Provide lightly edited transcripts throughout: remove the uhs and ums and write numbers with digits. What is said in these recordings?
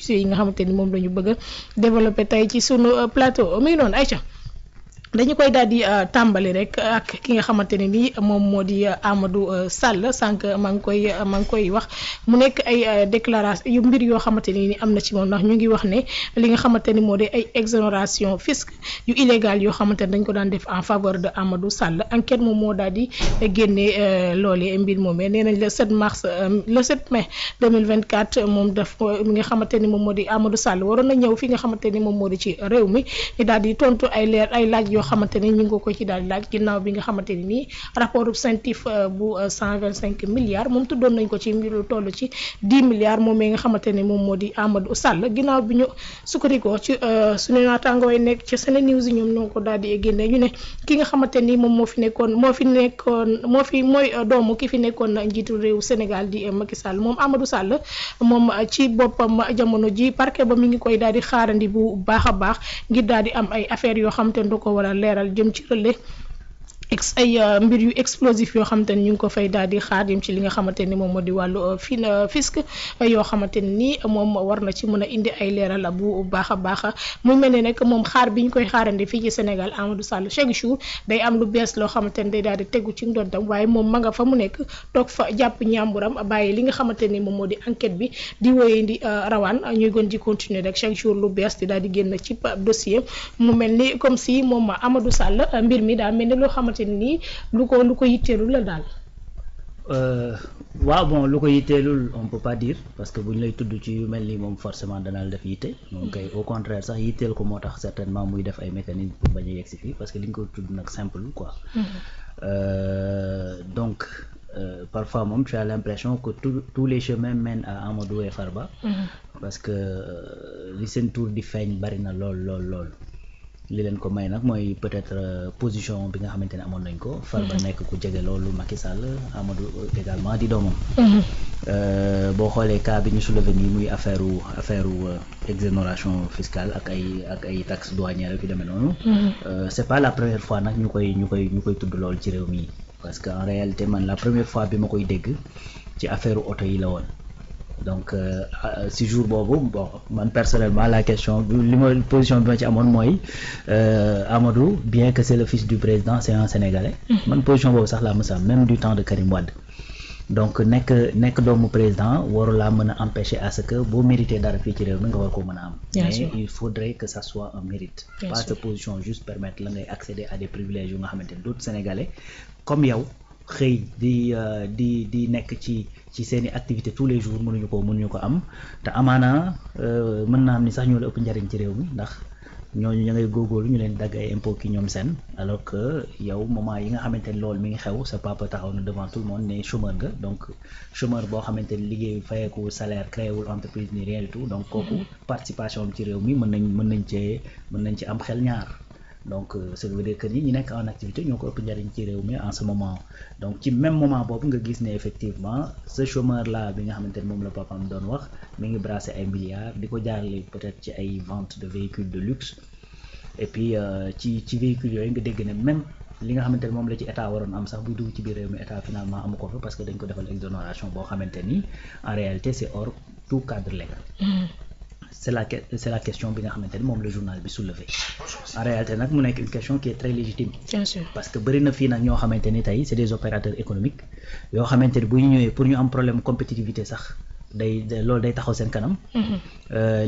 sujets yi nga xamante ni moom la ñu bëgg a développer tey ci sunu plateau muy noonu Aïcha dañu koy daal di tàmbali rek ak ki nga xamante ne nii moom moo di Amadou Sall sànq maa ngi koy wax mu nekk ay déclaration yu mbir yoo xamante ne ni am na ci moom ndax ñu ngi wax ne li nga xamante ni moo di ay exonération fisc yu illégal yoo xamante ne dañ ko daan def en faveur de Amadou Sall enquête moom moo daal di génnee loolee mbir moomee nee nañ le 7 mai 2024 moom daf mi nga xamante ni moom moo di Amadou Sall waroon na ñëw fi nga xamante ni moom moo di ci réew mi ñu daal di tontu ay laaj yoo xamante ni ñu ngi ko ci daal di laaj ginnaaw bi nga xamante ni nii rapport CENTIF bu 125 milliards moom tuddoon nañ ko ci mbiru toll ci 10 milliards moom mi nga xamante ni moom moo di Amadou Sall ginnaaw bi ñu sukkandikoo ci suñu naataangoo yi nekk ci Sene News ñoom ñoo ko daal di génne ñu ne ki nga xamante ni moom mooy doomu ki fi nekkoon njiitu réew Sénégal di Macky Sall moom Amadou Sall moom ci boppam jamono ji parquet ba mi ngi koy daal di xaarandi bu baax a baax ngir daal di am ay affaires yoo xamante ni du ko war a leeral jëm ci relais ay mbir yu explosif yoo xamante ni ñu ngi ko fay daal di xaar jëm ci li nga xamante ni moom moo di wàllu fisc yoo xamante ni moom war na ci mën a indi ay leeral bu baax a baax mu mel ne nag moom xaar bi ñu koy xaarandi fii ci Sénégal Amadou Sall chaque jour day am lu bees loo xamante ni day daal di tegu ci ndontam waaye moom ma nga fa mu nekk toog fa jàpp ñàmburam bàyyi li nga xamante ni moom moo di enquête bi di wéyee di rawaan ñuy gën di continuer rek chaque jour lu bees di daal di génn ci dossier mu mel ni comme si moom Amadou Sall mbir mi daal mel ni loo xamante nii lu ko yitteelul la daal. waaw bon lu ko yitteelul on peut pas dire parce que bu ñu lay tudd ci yu mel nii moom forcément danaa def yitte donc kay au contraire sax yitteel ko moo tax certainement muy def ay mécanismes pour bañ a yegg si fii parce que li ñu ko tudd nag simple quoi. Donc parfois moom tu as l'impression que tous les chemins mènent à Amadou et Farba. Parce que li seen tour di feeñ bari na lool. li leen ko may nag mooy peut-être position bi nga xamante ne amoon nañ ko. Farba nekk ku jege loolu Macky Sall Amadou également di doomam. boo xoolee cas bi ñu soulevé nii muy affaire exonération fiscale ak ay taxes douanières yu demee noonu. C'est pas la première fois nag ñu koy tudd loolu ci réew mi parce que en réalité man la première fois bi ma koy dégg ci affaire oto yi la woon. Donc si jour boobu bon man personnellement la question position bi ma ci amoon mooy Amadou bien que c'est le fils du président c'est un Sénégalais. Man position boobu sax laa mës a am même du temps de Karim Wade. Donc nekk doomu président waru laa mën a empêcher à ce que boo mérité dara fii ci réew mi nga war koo mën a am. Mais il faudrait que ça soit un mérite. Pas cette position juste permettre la ngay accéder à des privilèges yu nga xamante ne d'autres Sénégalais comme yow xëy di nekk ci seeni activité tous les jours mënuñu ko am te amaana mën naa am ni sax ñoo la ëpp njariñ ci réew mi ndax ñooñu ña ngay góorgóorlu ñu leen dagg ay impôts ki ñoom seen alors que yow moment yi nga xamante ni loolu mi ngi xew sa papa taxaw na devant tout le monde ne chômeur nga donc chômeur boo xamante ni liggéey fayeeku salaire créewul entreprise ni rien du tout donc kooku participation am ci réew mi mën nañ ci am xel ñaar. Donc ça veut dire que ñi nekk en activité ñoo ko ëpp njariñ ci réew mi en ce moment donc ci même moment boobu nga gis ne effectivement ce chômeur là bi nga xamante ne moom la papaam doon wax mi ngi brassé ay milliards di ko jaarale peut-être ci ay vente de véhicules de luxe et puis ci véhicules yooyu nga dégg ne même li nga xamante ne moom la ci état waroon am sax buy dugg ci biir réew mi état finalement amu ko fa parce que dañ ko defal exonération boo xamante ni en réalité c'est hors tout cadre légal. C'est la question bi nga xamante ni moom le journal bi soulevé en réalité nag mu nekk une question qui est très légitime. Bien sûr. Parce que bëri na fii nag ñoo xamante ni tey c'est des opérateurs économiques yoo xamante ni bu ñu ñëwee pour ñu am problème compétitivité sax loolu day taxaw seen kanam.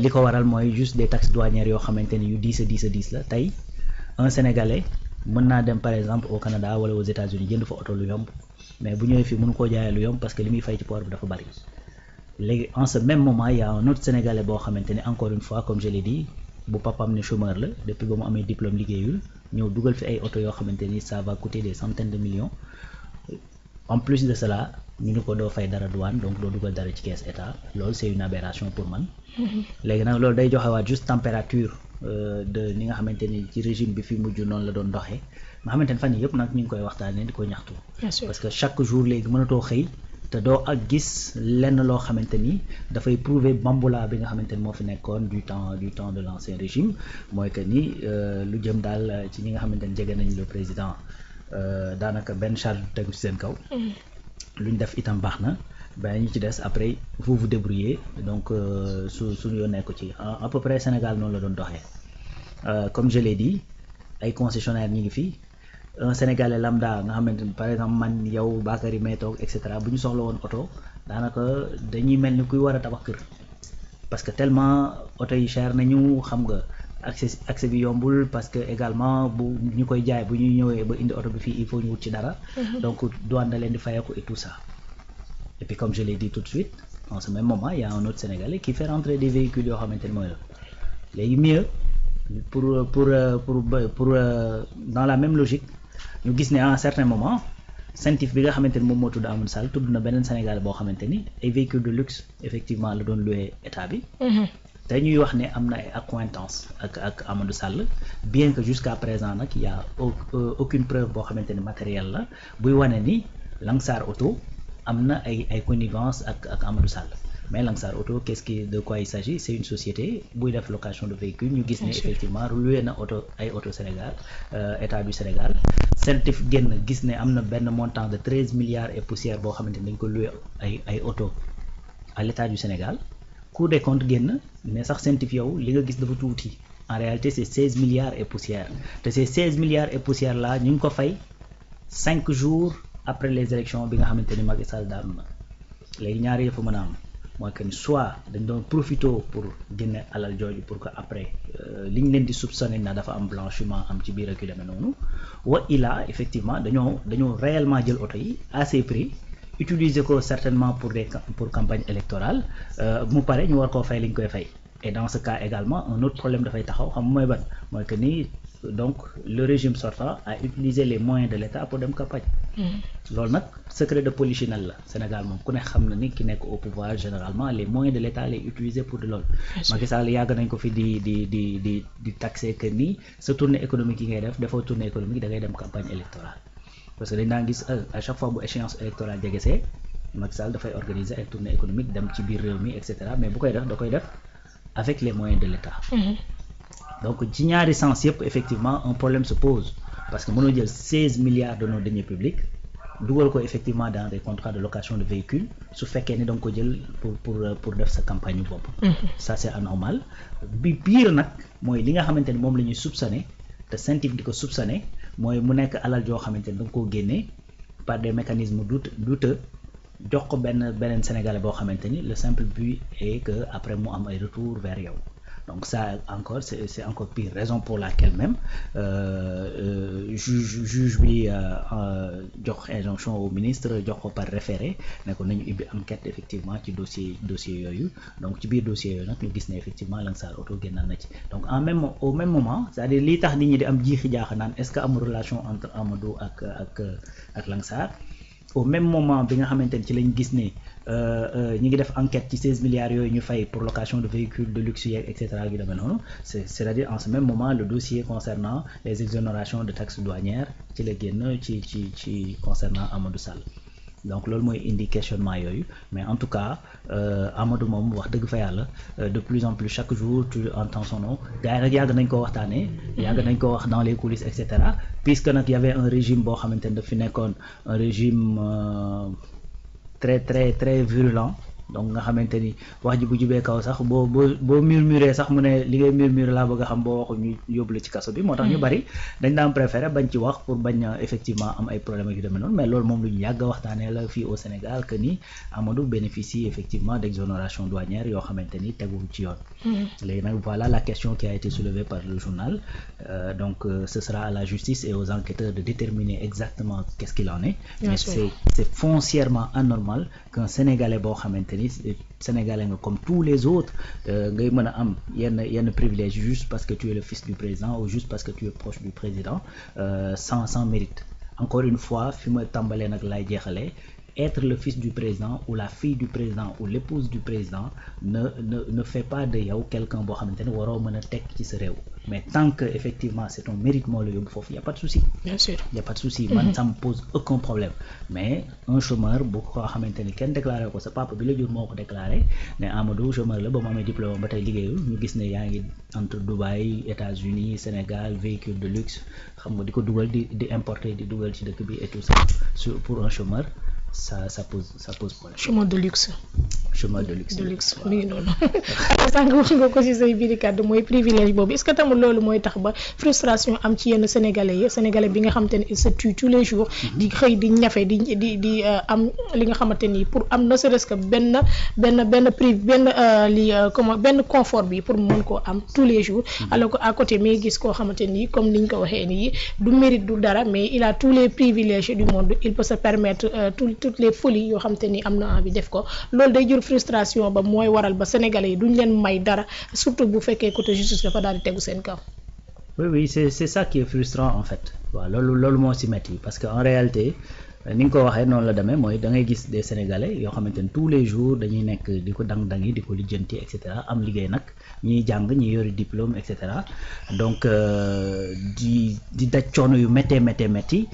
Li ko waral mooy juste des taxes douanières yoo xamante ni yu diis la tey un Sénégalais mën naa dem par exemple au Canada wala aux États-Unis jënd fa oto lu yomb mais bu ñëwee fii mënu koo jaayee lu yomb parce que li muy fay ci port bi dafa bari. Léegi en ce même moment il y a un autre Sénégalais boo xamante ni encore une fois comme je l'ai dit bu papaam ne chômeur la depuis ba mu amee diplôme liggéeyul ñëw dugal fi ay oto yoo xamante ni ça va coûter des centaines de millions en plus de cela ñu ni ko doo fay dara douane donc doo dugal dara ci caisse état loolu c'est une aberration pour man. Léegi nag loolu day joxewaat juste température de ni nga xamante ni ci régime bi fi mujj noonu la doon doxee nga xamante ni fan yii yëpp nag ñu ngi koy waxtaanee di ko ñaxtu. Parce que chaque jour léegi mënatoo xëy. te doo ak gis lenn loo xamante ni dafay prouver bamboula bi nga xamante ni moo fi nekkoon du temps de l'ancien régime mooy que ni lu jëm daal ci ñi nga xamante ni jege nañ le président daanaka benn charge tegu ci seen kaw. lu ñu def itam baax na ben ñi ci des après vous vous débrouillez donc suñu yoon nekk ci à peu près Sénégal noonu la doon doxee comme je l'ai dit ay concessionnaire ñi ngi fi un Sénégalais lambda nga xamante ni par exemple man yow Bakary may toog et cetera bu ñu soxla woon oto daanaka dañuy mel ni kuy war a tabax kër parce que tellement oto yi cher nañu xam nga accès bi yombul parce que également bu ñu koy jaay bu ñuy ñëwee ba indi oto bi fii il faut ñu wut ci dara donc douane da leen di fayeeku et tout ça et puis comme je l'ai dit tout de suite en ce même moment il y a un autre Sénégalais qui fait rentrer des véhicules yoo xamante ni mooy la léegi mieux pour dans la même logique ñu gis ne à un certain moment Centif bi nga xamante ni moom moo tudd Amadou Sall tudd na beneen Sénégal boo xamante ni ay véhicules de luxe effectivement la doon loué état bi te ñuy wax ne am na ay accointance ak Amadou Sall bien que jusqu'à présent nag y a aucune preuve boo xamante ni matériel la buy wane ni Langsar Auto am na ay connivence ak Amadou Sall mais Langsar Auto de quoi il s'agit c'est une société buy def location de véhicules ñu gis ne effectivement loué na ay auto Sénégal état du Sénégal Centif génn gis ne am na benn montant de 13 milliards et poussière boo xamante ni dañ ko loué ay auto à l'état du Sénégal Cour des comptes génn ne sax Centif yow li nga gis dafa tuuti en réalité c'est 16 milliards et poussière te ces 16 milliards et poussière là ñu ngi ko fay 5 jours après les élections bi nga xamante ni Macky Sall daanu na léegi ñaari yëpp mën a am mooy que soit dañ doon profité pour génne alal jooju pour que après li ñu leen di soupçonné na dafa am blanchiment am ci biir ak yu demee noonu wa illa effectivement dañoo réellement jël oto yi à ces prix utiliser ko certainement pour campagne électorale mu pare ñu war koo fay li ñu koy fay et dans ce cas également un autre problème dafay taxaw xam mooy ban mooy que ni donc le régime sortant a utilisé les moyens de l'État pour dem campagne loolu nag secret de polichinelle la Sénégal moom ku ne xam na ni ki nekk au pouvoir généralement les moyens de l'État lay utiliser pour de loolu Macky Sall yàgg nañ ko fi di taxer que ni sa tournée économique yi ngay defoo tournée économique da ngay dem campagne électorale parce que dañ daan gis à chaque fois bu échéance électorale jegesee Macky Sall dafay organiser ay tournée économique dem ci biir réew mi et cetera mais bu koy def da koy def avec les moyens de l'État donc ci ñaari sens yëpp effectivement un problème se pose parce que mënoo jël 16 milliards de nos deniers publics dugal ko effectivement dans des contrats de location de véhicules su fekkee ni da nga ko jël pour def sa campagne bopp ça c'est anormal bi pire nag mooy li nga xamante ni moom la ñuy soupçonné te Centif di ko soupçonné mooy mu nekk alal joo xamante ni da nga koo génnee par des mécanismes douteux jox ko beneen Sénégalais boo xamante ni le simple but est que après mu am ay retour vers yow donc ça encore c'est encore pire raison pour laquelle même juge bi jox injonction au ministre jox ko par référé ne ko nañu ubbi enquête effectivement ci dossier yooyu donc ci biir dossier yooyu nag ñu gis ne effectivement Langsar Auto génnal na ci donc au même moment c'est-à-dire lii tax nit ñi di am jiixi jaaxa naan est-ce que amul relation entre Amadou ak Langsar au même moment bi nga xamante ni ci lañ gis ne ñi ngi def enquête ci 16 milliards yooyu ñu fay pour location de véhicules de luxe yeeg et cetera yu demee noonu c'est-à-dire en ce même moment le dossier concernant les exonérations de taxes douanières ci la génn ci concernant Amadou Sall donc loolu mooy indi questionnement yooyu mais en tout cas Amadou moom wax dëgg fa yàlla de plus en plus chaque jour tu entends son nom gars yi nag yàgg nañ ko waxtaanee yàgg nañ ko wax dans les coulisses et cetera puisque nag y avait un régime boo xamante ne daf fi nekkoon un régime très très très virulent donc nga xamante ni wax ji bu jubee kaw sax boo murmuré sax mu ne li ngay murmuré laa bëgg a xam boo waxul ñu yóbbu la ci kaso bi moo tax ñu bari dañ daan préféré bañ ci wax pour bañ effectivement am ay problèmes yu demee noonu mais loolu moom lu ñu yàgg a waxtaanee la fii au Sénégal que ni Amadou bénéficie effectivement d'exonération douanière yoo xamante ni tegul ci yoon léegi nag voilà la question qui a été soulevée par le journal donc ce sera à la justice et aux enquêteurs de déterminer exactement qu'est-ce qu'il en est mais c'est foncièrement anormal qu'un Sénégalais boo xamante Sénégalais nga comme tous les autres ngay mën a am yenn privilèges juste parce que tu es le fils du président ou juste parce que tu es proche du président sans mérite encore une fois fi ma tàmbalee nag laay jeexalee être le fils du président ou la fille du président ou l'épouse du président ne fait pas de yow quelqu'un boo xamante ne waroo mën a teg ci sa réew mais tant que effectivement c'est ton mérite moo la yóbbu foofu y a pas de souci. Bien sûr y a pas de souci man ça me pose aucun problème mais un chômeur bu ko xamante ni kenn déclaré ko sa papa bi la jur moo ko déclaré ne Amadou chômeur la ba mu amee diplôme ba tey liggéeyul ñu gis ne yaa ngi entre Dubaï États-Unis Sénégal véhicule de luxe xam nga di ko dugal di importer di dugal ci dëkk bi et tout ça pour un chômeur ça pose problème. chemin de luxe. chemin de luxe mi ngi noonu sànq wax nga ko ci say biir kàddu mooy privilège boobu est-ce que tamit loolu mooy tax ba frustration am ci yenn sénégalais bi nga xamante ni il se tue tous les jours di xëy di ñafe di am li nga xamante ni pour am ne serait-ce que benn confort bi pour mën koo am tous les jours alors que à côté mi gis koo xamante ni comme niñ ko waxee nii du mérite du dara mais il a tous les privilèges du monde il peut se permettre toutes les folies yoo xamante ni am na envie def ko loolu day jur frustration ba mooy waral ba sénégalais yi duñ leen may dara surtout bu fekkee côté justice dafa daal di tegu seen kaw. oui c'est ça qui est frustrant en fait waaw loolu moo ci metti parce que en réalité ni nga ko waxee noonu la demee mooy da ngay gis des sénégalais yoo xamante ni tous les jours dañuy nekk di ko dang-dangi di ko lijjanti et cetera am liggéey nag ñiy jàng ñi yori diplôme et cetera donc di daj coono yu métti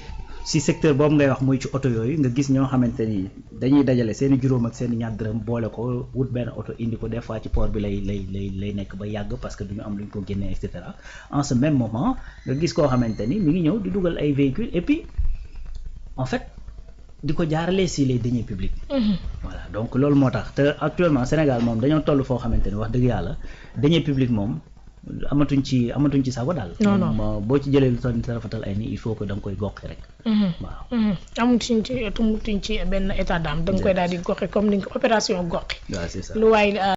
si secteur boobu ngay wax muy ci oto yooyu nga gis ñoo xamante ni dañuy dajale seeni juróom ak seeni ñaar dërëm boole ko wut benn oto indi ko des fois ci port bi lay nekk ba yàgg parce que duñu am luñ ko génnee et cetera en ce même moment nga gis koo xamante ni mi ngi ñëw di dugal ay véhicules et puis en fait di ko jaarale si les deniers publics. voilà donc loolu moo tax te actuellement Sénégal moom dañoo toll foo xamante ni wax dëgg yàlla deniers publics moom amatuñ ci sago daal. non boo ci jëlee lu toll nii rafetal ay nii il faut que da nga koy goxi rek. waaw amatuñ ci benn état d'âme da nga koy daal di goxi comme ni nga opération goxi. waaw c'est ça lu waay